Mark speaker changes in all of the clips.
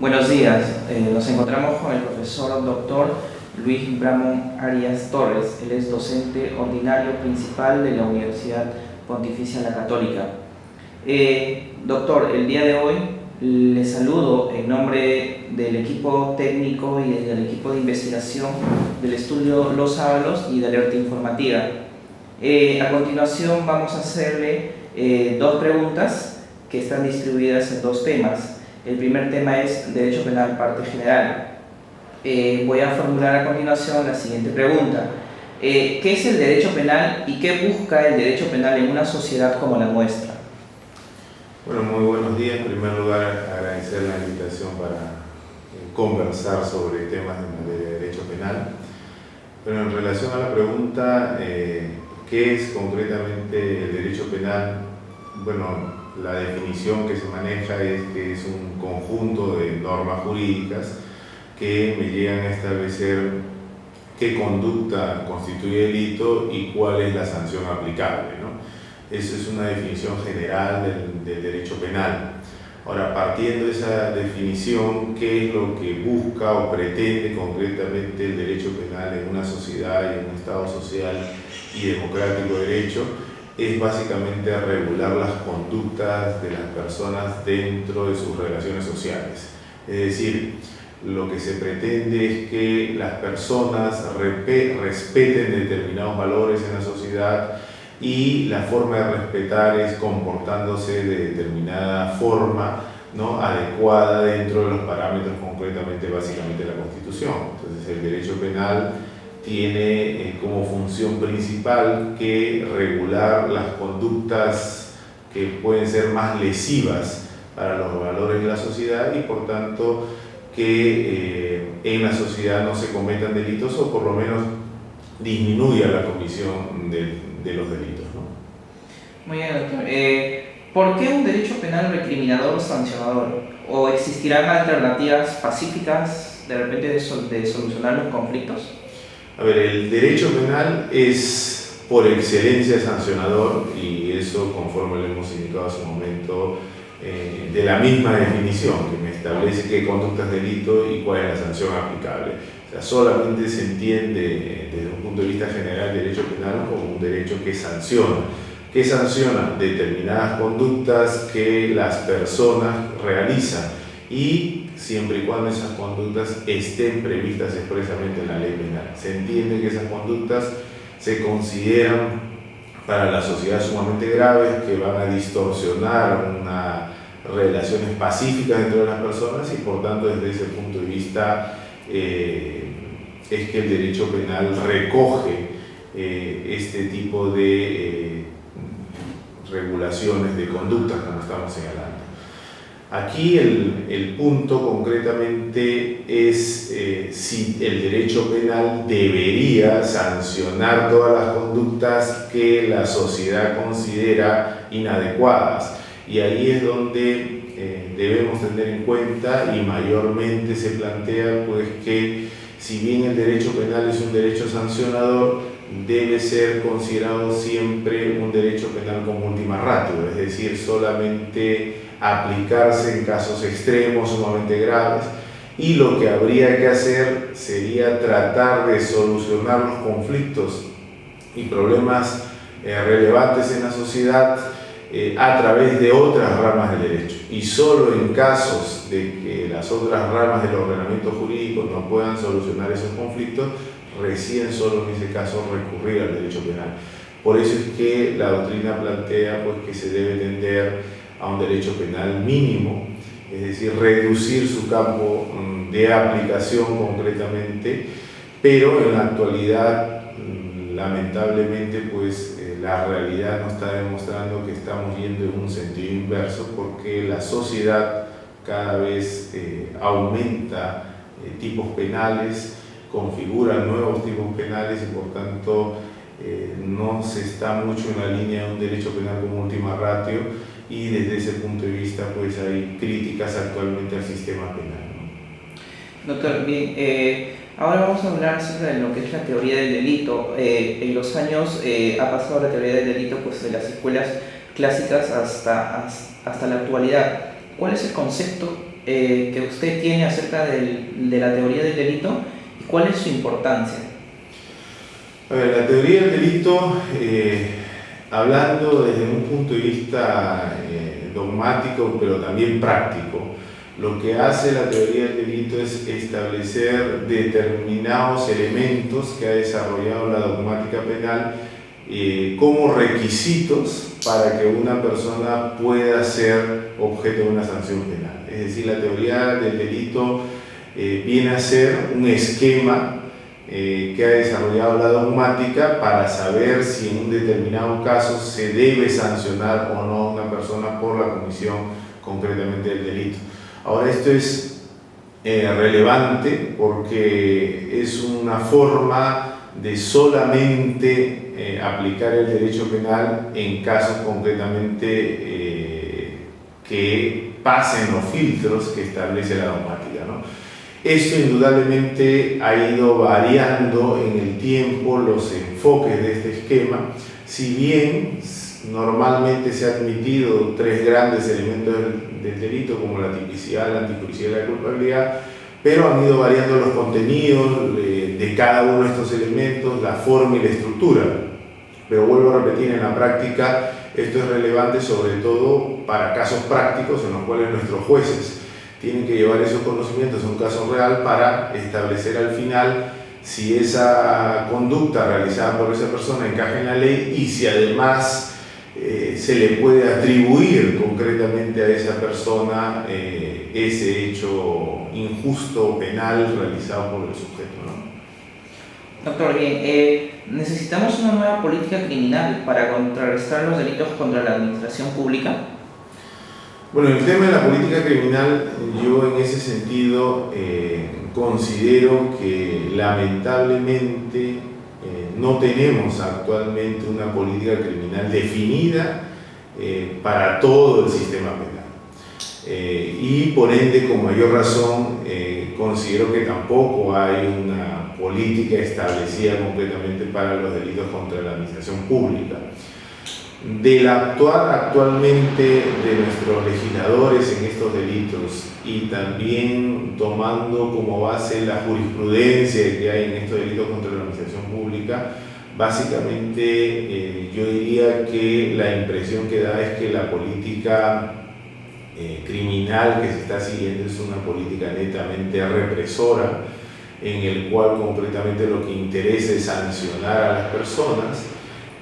Speaker 1: Buenos días, nos encontramos con el profesor doctor Luis Bramón Arias Torres. Él es docente ordinario principal de la Universidad Pontificia La Católica. Doctor, el día de hoy le saludo en nombre del equipo técnico y del equipo de investigación del estudio Los Ábalos y de Alerta Informativa. A continuación vamos a hacerle dos preguntas que están distribuidas en dos temas. El primer tema es Derecho Penal, parte general. Voy a formular a continuación la siguiente pregunta. ¿Qué es el derecho penal y qué busca el derecho penal en una sociedad como la nuestra?
Speaker 2: Bueno, muy buenos días. En primer lugar, agradecer la invitación para conversar sobre temas de derecho penal. Pero en relación a la pregunta, ¿qué es concretamente el derecho penal? Bueno, la definición que se maneja es que es un conjunto de normas jurídicas que me llegan a establecer qué conducta constituye delito y cuál es la sanción aplicable, ¿no? Esa es una definición general del derecho penal. Ahora, partiendo de esa definición, ¿qué es lo que busca o pretende concretamente el derecho penal en una sociedad y en un Estado social y democrático de derecho? Es básicamente regular las conductas de las personas dentro de sus relaciones sociales. Es decir, lo que se pretende es que las personas respeten determinados valores en la sociedad y la forma de respetar es comportándose de determinada forma, ¿no?, adecuada dentro de los parámetros, concretamente, básicamente, de la Constitución. Entonces, el derecho penal tiene como función principal que regular las conductas que pueden ser más lesivas para los valores de la sociedad y, por tanto, que en la sociedad no se cometan delitos o por lo menos disminuya la comisión de los delitos, ¿no?
Speaker 1: Muy bien, doctor. ¿Por qué un derecho penal recriminador o sancionador? ¿O existirán alternativas pacíficas de repente de solucionar los conflictos?
Speaker 2: A ver, el derecho penal es por excelencia sancionador y eso, conforme lo hemos indicado hace un momento, de la misma definición que me establece qué conducta es delito y cuál es la sanción aplicable. O sea, solamente se entiende desde un punto de vista general el derecho penal como un derecho que sanciona determinadas conductas que las personas realizan y siempre y cuando esas conductas estén previstas expresamente en la ley penal. Se entiende que esas conductas se consideran para la sociedad sumamente graves, que van a distorsionar unas relaciones pacíficas dentro de las personas y por tanto desde ese punto de vista es que el derecho penal recoge este tipo de regulaciones de conductas como estamos señalando. Aquí el punto concretamente es si el derecho penal debería sancionar todas las conductas que la sociedad considera inadecuadas. Y ahí es donde debemos tener en cuenta y mayormente se plantea pues que si bien el derecho penal es un derecho sancionador, debe ser considerado siempre un derecho penal como última ratio, es decir, solamente aplicarse en casos extremos, sumamente graves, y lo que habría que hacer sería tratar de solucionar los conflictos y problemas relevantes en la sociedad a través de otras ramas del derecho, y solo en casos de que las otras ramas del ordenamiento jurídico no puedan solucionar esos conflictos, recién solo en ese caso recurrir al derecho penal. Por eso es que la doctrina plantea pues, que se debe tender a un derecho penal mínimo, es decir, reducir su campo de aplicación concretamente, pero en la actualidad, lamentablemente, pues la realidad nos está demostrando que estamos yendo en un sentido inverso porque la sociedad cada vez aumenta tipos penales, configura nuevos tipos penales y por tanto no se está mucho en la línea de un derecho penal como última ratio y desde ese punto de vista pues hay críticas actualmente al sistema penal, ¿no?
Speaker 1: Doctor, bien, ahora vamos a hablar acerca de lo que es la teoría del delito. En los años ha pasado la teoría del delito pues, de las escuelas clásicas hasta la actualidad. ¿Cuál es el concepto que usted tiene acerca de la teoría del delito y cuál es su importancia.
Speaker 2: A ver, la teoría del delito, hablando desde un punto de vista dogmático, pero también práctico, lo que hace la teoría del delito es establecer determinados elementos que ha desarrollado la dogmática penal como requisitos para que una persona pueda ser objeto de una sanción penal. Es decir, la teoría del delito viene a ser un esquema que ha desarrollado la dogmática para saber si en un determinado caso se debe sancionar o no a una persona por la comisión concretamente del delito. Ahora, esto es relevante porque es una forma de solamente aplicar el derecho penal en casos concretamente que pasen los filtros que establece la dogmática, ¿no? Esto indudablemente ha ido variando en el tiempo los enfoques de este esquema, si bien normalmente se han admitido tres grandes elementos del delito como la tipicidad, la antijusticia y la culpabilidad, pero han ido variando los contenidos de cada uno de estos elementos, la forma y la estructura. Pero vuelvo a repetir, en la práctica esto es relevante sobre todo para casos prácticos en los cuales nuestros jueces tienen que llevar esos conocimientos a un caso real para establecer al final si esa conducta realizada por esa persona encaja en la ley y si además se le puede atribuir concretamente a esa persona ese hecho injusto o penal realizado por el sujeto, ¿no?
Speaker 1: Doctor, bien, ¿necesitamos una nueva política criminal para contrarrestar los delitos contra la administración pública?
Speaker 2: Bueno, el tema de la política criminal, yo en ese sentido considero que lamentablemente no tenemos actualmente una política criminal definida para todo el sistema penal. Y por ende, con mayor razón, considero que tampoco hay una política establecida completamente para los delitos contra la administración pública. Del actualmente de nuestros legisladores en estos delitos y también tomando como base la jurisprudencia que hay en estos delitos contra la administración pública, básicamente yo diría que la impresión que da es que la política criminal que se está siguiendo es una política netamente represora, en el cual concretamente lo que interesa es sancionar a las personas.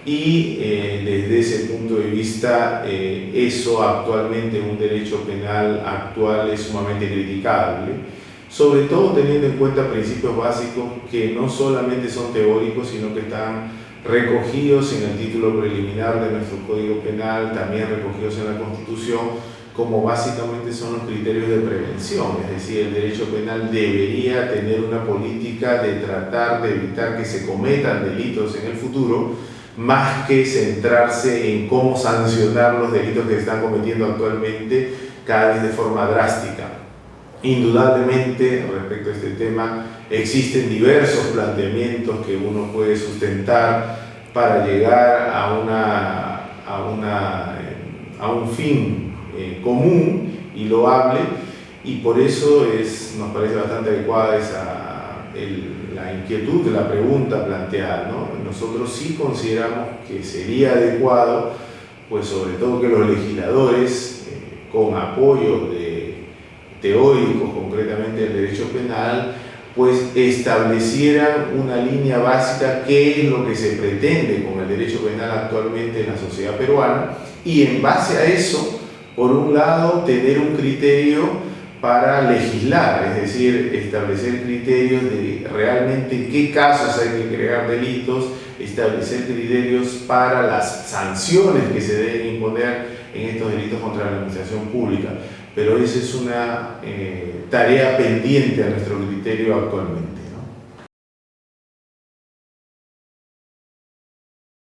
Speaker 2: Y desde ese punto de vista, eso actualmente en un derecho penal actual es sumamente criticable, sobre todo teniendo en cuenta principios básicos que no solamente son teóricos, sino que están recogidos en el título preliminar de nuestro Código Penal, también recogidos en la Constitución, como básicamente son los criterios de prevención. Es decir, el derecho penal debería tener una política de tratar de evitar que se cometan delitos en el futuro, más que centrarse en cómo sancionar los delitos que se están cometiendo actualmente cada vez de forma drástica. Indudablemente, respecto a este tema, existen diversos planteamientos que uno puede sustentar para llegar a un fin común y loable, y por eso nos parece bastante adecuada la inquietud de la pregunta planteada, ¿no? Nosotros sí consideramos que sería adecuado, pues sobre todo que los legisladores, con apoyo de teóricos concretamente del derecho penal, pues establecieran una línea básica, qué es lo que se pretende con el derecho penal actualmente en la sociedad peruana, y en base a eso, por un lado, tener un criterio para legislar, es decir, establecer criterios de realmente en qué casos hay que crear delitos, establecer criterios para las sanciones que se deben imponer en estos delitos contra la administración pública. Pero esa es una tarea pendiente a nuestro criterio actualmente.